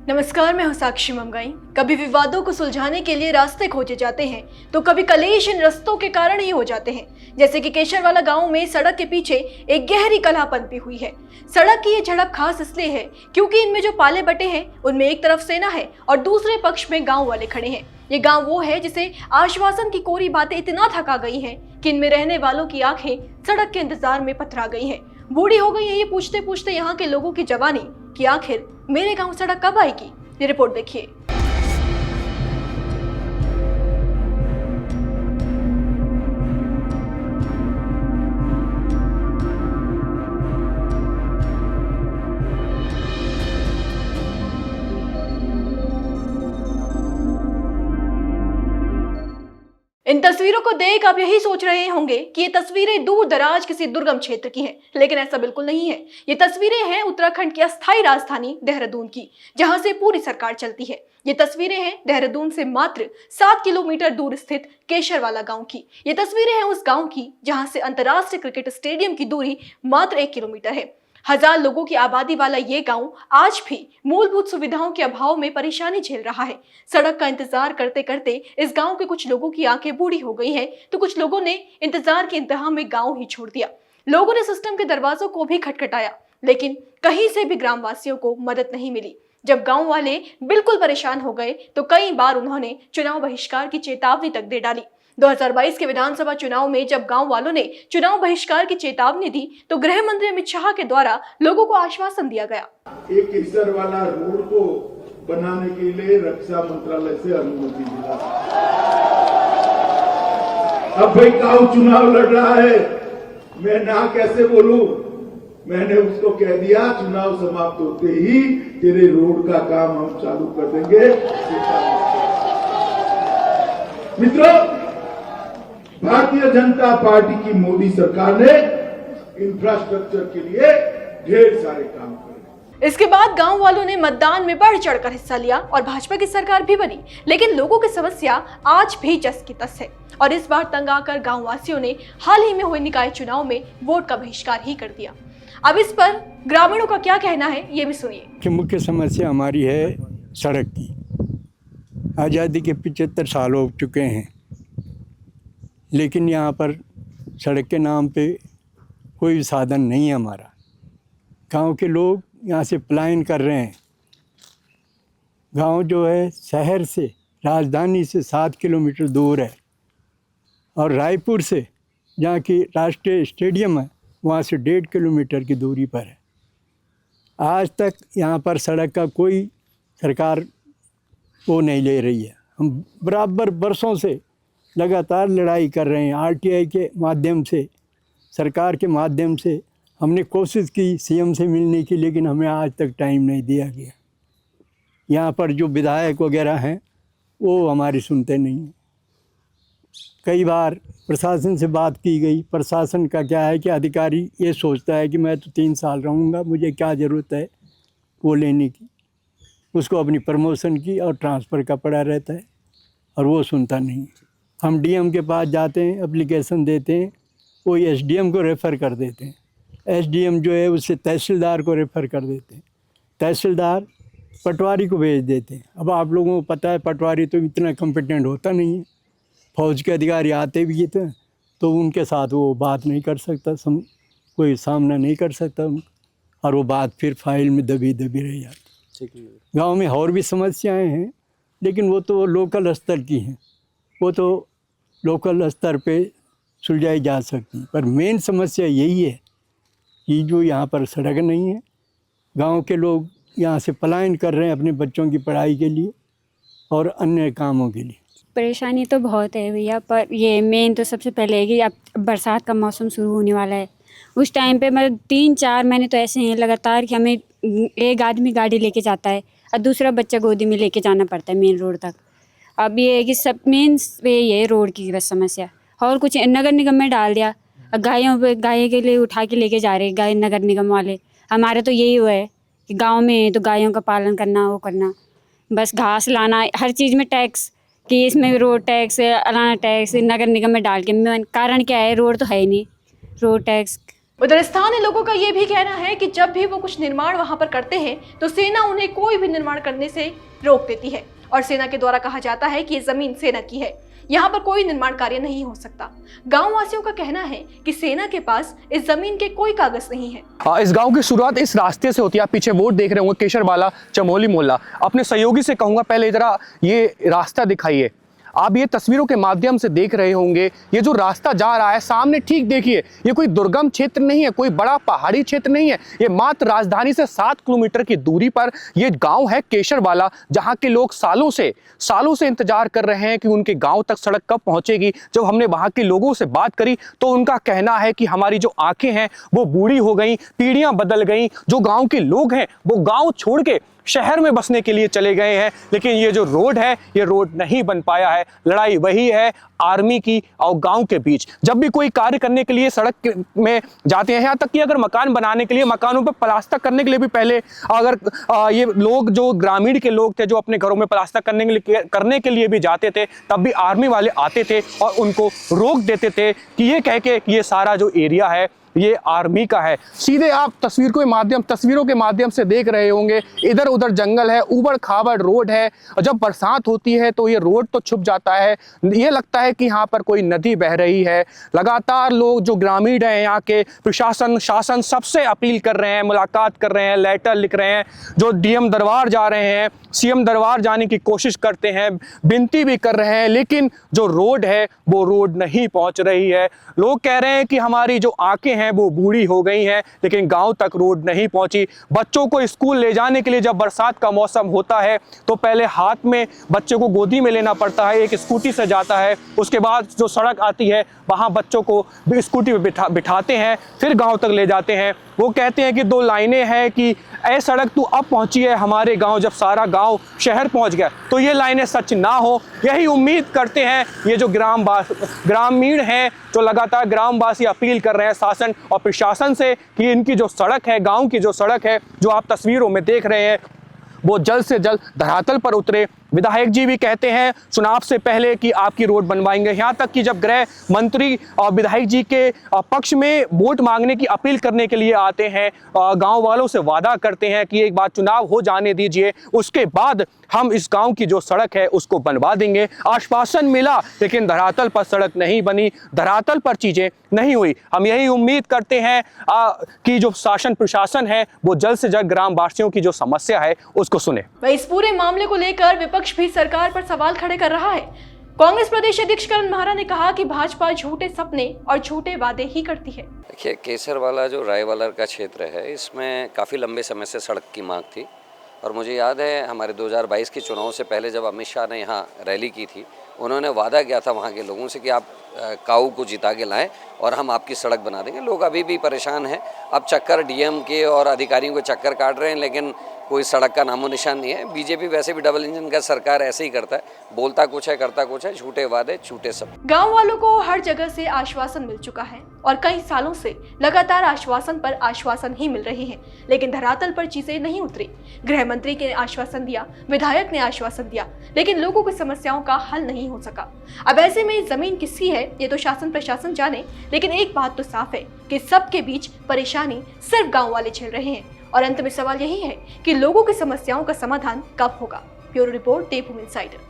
नमस्कार, मैं हूं साक्षी मंगाई। कभी विवादों को सुलझाने के लिए रास्ते खोजे जाते हैं तो कभी कलेश इन रास्तों के कारण ही हो जाते हैं। जैसे कि केशरवाला गांव में सड़क के पीछे एक गहरी कलह पनपी हुई है। सड़क की ये झड़प खास इसलिए है क्योंकि इनमें जो पाले बटे हैं उनमें एक तरफ सेना है और दूसरे पक्ष में गाँव वाले खड़े हैं। ये गांव वो है जिसे आश्वासन की कोरी बातें इतना थका गई हैं कि इनमें रहने वालों की आंखें सड़क के इंतजार में पथरा गई हैं। बूढ़ी हो गई है ये पूछते पूछते यहाँ के लोगों की जवानी कि आखिर मेरे गांव सड़क कब आएगी। ये रिपोर्ट देखिए। इन तस्वीरों को देख आप यही सोच रहे होंगे कि ये तस्वीरें दूर दराज किसी दुर्गम क्षेत्र की हैं, लेकिन ऐसा बिल्कुल नहीं है। ये तस्वीरें हैं उत्तराखंड की अस्थायी राजधानी देहरादून की, जहां से पूरी सरकार चलती है। ये तस्वीरें हैं देहरादून से मात्र 7 किलोमीटर दूर स्थित केशरवाला गांव की। ये तस्वीरें हैं उस गांव की जहां से अंतर्राष्ट्रीय क्रिकेट स्टेडियम की दूरी मात्र 1 किलोमीटर है। 1000 लोगों की आबादी वाला ये गांव आज भी मूलभूत सुविधाओं के अभाव में परेशानी झेल रहा है। सड़क का इंतजार करते करते इस गांव के कुछ लोगों की आंखें बूढ़ी हो गई हैं, तो कुछ लोगों ने इंतजार के इंतहा में गांव ही छोड़ दिया। लोगों ने सिस्टम के दरवाजों को भी खटखटाया, लेकिन कहीं से भी ग्रामवासियों को मदद नहीं मिली। जब गांव वाले बिल्कुल परेशान हो गए तो कई बार उन्होंने चुनाव बहिष्कार की चेतावनी तक दे डाली। 2022 के विधानसभा चुनाव में जब गांव वालों ने चुनाव बहिष्कार की चेतावनी दी तो गृह मंत्री अमित शाह के द्वारा लोगों को आश्वासन दिया गया। एक केसरवाला रोड को बनाने के लिए रक्षा मंत्रालय से अनुमति मिला। अब भाई गांव चुनाव लड़ रहा है, मैं ना कैसे बोलूं। मैंने उसको कह दिया चुनाव समाप्त होते ही तेरे रोड का काम हम चालू कर देंगे। मित्रों, भारतीय जनता पार्टी की मोदी सरकार ने इंफ्रास्ट्रक्चर के लिए ढेर सारे काम करे। इसके बाद गांव वालों ने मतदान में बढ़ चढ़कर हिस्सा लिया और भाजपा की सरकार भी बनी, लेकिन लोगों की समस्या आज भी जस की तस है। और इस बार तंग आकर गांव वासियों ने हाल ही में हुए निकाय चुनाव में वोट का बहिष्कार ही कर दिया। अब इस पर ग्रामीणों का क्या कहना है, ये भी सुनिए। कि मुख्य समस्या हमारी है सड़क की। आज़ादी के 75 साल हो चुके हैं, लेकिन यहाँ पर सड़क के नाम पे कोई साधन नहीं है। हमारा गांव के लोग यहाँ से पलायन कर रहे हैं। गांव जो है शहर से, राजधानी से 7 किलोमीटर दूर है और रायपुर से जहाँ की राष्ट्रीय स्टेडियम है वहाँ से 1.5 किलोमीटर की दूरी पर है। आज तक यहाँ पर सड़क का कोई सरकार वो नहीं ले रही है। हम बराबर बरसों से लगातार लड़ाई कर रहे हैं। आरटीआई के माध्यम से, सरकार के माध्यम से हमने कोशिश की सीएम से मिलने की, लेकिन हमें आज तक टाइम नहीं दिया गया। यहाँ पर जो विधायक वगैरह हैं वो हमारी सुनते नहीं हैं। कई बार प्रशासन से बात की गई। प्रशासन का क्या है कि अधिकारी ये सोचता है कि मैं तो 3 साल रहूँगा, मुझे क्या ज़रूरत है वो लेने की। उसको अपनी प्रमोशन की और ट्रांसफ़र का पड़ा रहता है और वो सुनता नहीं। हम डीएम के पास जाते हैं, एप्लीकेशन देते हैं, वो एसडीएम को रेफ़र कर देते हैं। एसडीएम जो है उससे तहसीलदार को रेफ़र कर देते हैं। तहसीलदार पटवारी को भेज देते हैं। अब आप लोगों को पता है पटवारी तो इतना कॉम्पिटेंट होता नहीं है। फौज के अधिकारी आते भी थे तो उनके साथ वो बात नहीं कर सकता, कोई सामना नहीं कर सकता और वो बात फिर फाइल में दबी रह जाती। गांव में और भी समस्याएं हैं, लेकिन वो तो लोकल स्तर की हैं, वो तो लोकल स्तर पे सुलझाई जा सकती। पर मेन समस्या यही है कि जो यहाँ पर सड़क नहीं है। गांव के लोग यहाँ से पलायन कर रहे हैं अपने बच्चों की पढ़ाई के लिए और अन्य कामों के लिए। परेशानी तो बहुत है भैया, पर ये मेन तो सबसे पहले है कि अब बरसात का मौसम शुरू होने वाला है। उस टाइम पे मतलब 3-4 महीने तो ऐसे हैं लगातार कि हमें एक आदमी गाड़ी लेके जाता है और दूसरा बच्चा गोदी में लेके जाना पड़ता है मेन रोड तक। अब ये है कि सब मेन ये रोड की बस समस्या, और कुछ नगर निगम में डाल दिया। गाय के लिए उठा के लेके जा रहे गाय नगर निगम वाले। हमारे तो यही हुआ है कि गाँव में तो गायों का पालन करना, वो करना, बस घास लाना, हर चीज़ में टैक्स कि इसमें रोड टैक्स, अलाना टैक्स नगर निगम में डाल के। कारण क्या है, रोड तो है ही नहीं, रोड टैक्स उधर स्थानीय लोगों का ये भी कहना है कि जब भी वो कुछ निर्माण वहां पर करते हैं तो सेना उन्हें कोई भी निर्माण करने से रोक देती है और सेना के द्वारा कहा जाता है कि ये जमीन सेना की है, यहाँ पर कोई निर्माण कार्य नहीं हो सकता। गांव वासियों का कहना है कि सेना के पास इस जमीन के कोई कागज नहीं है। इस गांव की शुरुआत इस रास्ते से होती है। आप पीछे बोर्ड देख रहे होंगे केशरवाला चमोली मोहल्ला। अपने सहयोगी से कहूंगा पहले जरा ये रास्ता दिखाइए। आप ये तस्वीरों के माध्यम से देख रहे होंगे ये जो रास्ता जा रहा है सामने, ठीक देखिए, ये कोई दुर्गम क्षेत्र नहीं है, कोई बड़ा पहाड़ी क्षेत्र नहीं है। ये मात्र राजधानी से 7 किलोमीटर की दूरी पर ये गांव है केशरवाला, जहां के लोग सालों से इंतजार कर रहे हैं कि उनके गांव तक सड़क कब पहुंचेगी। जब हमने वहां के लोगों से बात करी तो उनका कहना है कि हमारी जो आंखें हैं वो बूढ़ी हो गई, पीढ़ियां बदल गई। जो गाँव के लोग हैं वो गाँव छोड़ के शहर में बसने के लिए चले गए हैं, लेकिन ये जो रोड है ये रोड नहीं बन पाया है। लड़ाई वही है आर्मी की और गांव के बीच। जब भी कोई कार्य करने के लिए सड़क में जाते हैं, यहाँ तक कि अगर मकान बनाने के लिए, मकानों पर प्लास्टर करने के लिए भी पहले अगर ये लोग जो ग्रामीण के लोग थे जो अपने घरों में प्लास्टर करने के लिए भी जाते थे, तब भी आर्मी वाले आते थे और उनको रोक देते थे कि ये कह के कि ये सारा जो एरिया है ये आर्मी का है। सीधे आप तस्वीरों के माध्यम से देख रहे होंगे, इधर उधर जंगल है, ऊबड़ खाबड़ रोड है और जब बरसात होती है तो ये रोड तो छुप जाता है। ये लगता है कि यहाँ पर कोई नदी बह रही है। लगातार लोग जो ग्रामीण हैं यहाँ के, प्रशासन शासन सबसे अपील कर रहे हैं, मुलाकात कर रहे हैं, लेटर लिख रहे हैं, जो डीएम दरबार जा रहे हैं, सीएम दरबार जाने की कोशिश करते हैं, विनती भी कर रहे हैं, लेकिन जो रोड है वो रोड नहीं पहुँच रही है। लोग कह रहे हैं कि हमारी जो आंखें हैं वो बूढ़ी हो गई हैं, लेकिन गांव तक रोड नहीं पहुंची। बच्चों को स्कूल ले जाने के लिए जब बरसात का मौसम होता है तो पहले हाथ में बच्चे को गोदी में लेना पड़ता है, एक स्कूटी से जाता है, उसके बाद जो सड़क आती है वहां बच्चों को स्कूटी पे बिठाते हैं, फिर गांव तक ले जाते हैं। वो कहते हैं कि 2 लाइनें हैं कि ऐ सड़क तू अब पहुंची है हमारे गांव, जब सारा गांव शहर पहुंच गया। तो ये लाइनें सच ना हो, यही उम्मीद करते हैं ये जो ग्रामीण हैं, जो लगातार ग्रामवासी अपील कर रहे हैं शासन और प्रशासन से कि इनकी जो सड़क है, गांव की जो सड़क है जो आप तस्वीरों में देख रहे हैं, वो जल्द से जल्द धरातल पर उतरे। विधायक जी भी कहते हैं चुनाव से पहले कि आपकी रोड बनवाएंगे। यहाँ तक कि जब गृह मंत्री और विधायक जी के पक्ष में वोट मांगने की अपील करने के लिए आते हैं, गांव वालों से वादा करते हैं कि एक बार चुनाव हो जाने दीजिए, उसके बाद हम इस गांव की जो सड़क है उसको बनवा देंगे। आश्वासन मिला लेकिन धरातल पर सड़क नहीं बनी, धरातल पर चीजें नहीं हुई। हम यही उम्मीद करते हैं कि जो शासन प्रशासन है वो जल्द से जल्द ग्रामवासियों की जो समस्या है उसको सुने। इस पूरे मामले को लेकर विपक्ष भी सरकार पर सवाल खड़े कर रहा है। कांग्रेस प्रदेश अध्यक्ष करण महारा ने कहा कि भाजपा झूठे सपने और झूठे वादे ही करती है। देखिए, केसरवाला जो रायवाला का क्षेत्र है, इसमें काफ़ी लंबे समय से सड़क की मांग थी और मुझे याद है हमारे 2022 के चुनाव से पहले जब अमित शाह ने यहाँ रैली की थी, उन्होंने वादा किया था वहाँ के लोगों से कि आप काऊ को जिता के लाएं और हम आपकी सड़क बना देंगे। लोग अभी भी परेशान हैं। अब चक्कर डीएम के और अधिकारियों को चक्कर काट रहे हैं, लेकिन कोई सड़क का नामो निशान नहीं है। बीजेपी वैसे भी डबल इंजन का सरकार ऐसे ही करता है, बोलता कुछ है करता कुछ है, झूठे वादे झूठे सब। गांव वालों को हर जगह से आश्वासन मिल चुका है और कई सालों से लगातार आश्वासन पर आश्वासन ही मिल रहे हैं, लेकिन धरातल पर चीजें नहीं उतरी। गृह मंत्री ने आश्वासन दिया, विधायक ने आश्वासन दिया, लेकिन लोगों की समस्याओं का हल नहीं हो सका। अब ऐसे में जमीन किसकी है ये तो शासन प्रशासन जाने, लेकिन एक बात तो साफ है कि सबके बीच परेशानी सिर्फ गाँव वाले झेल रहे हैं और अंत में सवाल यही है कि लोगों की समस्याओं का समाधान कब होगा। ब्यूरो रिपोर्ट, देवभूमि इनसाइडर।